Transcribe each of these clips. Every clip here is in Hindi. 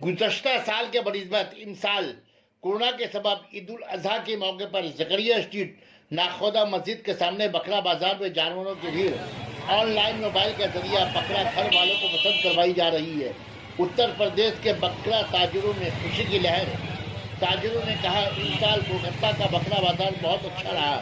गुज़श्ता साल के बनिस्बत इस साल कोरोना के सबब ईद उल अजहा के मौके पर जकरिया स्ट्रीट नाखोदा मस्जिद के सामने बकरा बाजार में जानवरों की भीड़ ऑनलाइन मोबाइल के जरिए बकरा घर वालों को पसंद करवाई जा रही है। उत्तर प्रदेश के बकरा ताजरों में खुशी की लहर। ताजरों ने कहा इस साल कोलकाता का बकरा बाजार बहुत अच्छा रहा।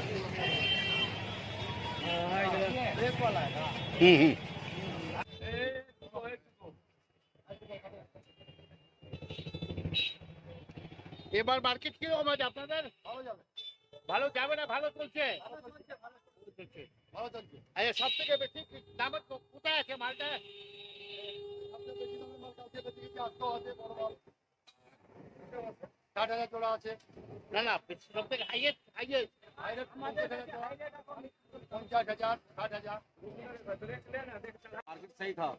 এবার মার্কেট কিরকম আছে আপনাদের? ভালো যাবে না ভালো চলছে? আচ্ছা, সব থেকে বেশি দাম কোথায় আছে মালটা? না না, সব থেকে হাইয়েস্ট 50,000 60,000। मार्केट सही था।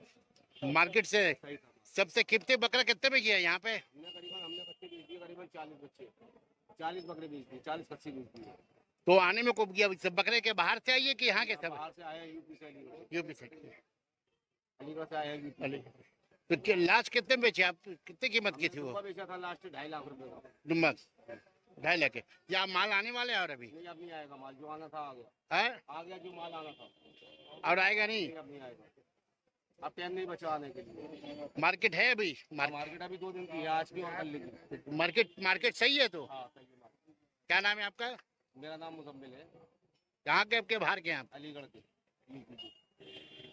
मार्केट से सही था। सबसे कितने बकरा कितने में किया यहाँ पे? हमने बच्चे बेच दिए करीबन 40 बच्चे, 40 बकरे बेच दिए, 40 खस्सी बेच दिए। तो आने में को किया सब बकरे के बाहर से आइए कि यहाँ के सब? बाहर से आए यूपी से, यूपी से। अलीगढ़ से आए यूपी। तो लास्ट कितने में बेचे आप? कितने कीमत की थी वो? बेचा था लास्ट 2.5 लाख रुपए का। डुम्बक 2.5 लाख। या माल आने वाले हैं और अभी? नहीं, अब नहीं आएगा माल, जो आना था आ गया। है? आ गया जो माल आना था, और आएगा नहीं? अब नहीं आएगा। अब टाइम नहीं बचा आने के लिए। मार्केट है अभी? मार्केट अभी 2 दिन की है, आज की और कल की। मार्केट सही है तो? हाँ सही है मार्केट। क्या नाम है आपका? मेरा नाम मुजम्मिल है। कहाँ के आपके बाहर के हैं आप? अलीगढ़ के यूपी के।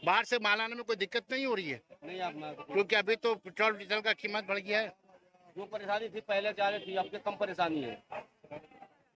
बाहर से माल आने में कोई दिक्कत नहीं हो रही है? नहीं, अब मैं क्योंकि अभी तो पेट्रोल डीजल का कीमत बढ़ गया है। जो परेशानी थी पहले जा रही थी, अब के कम परेशानी है।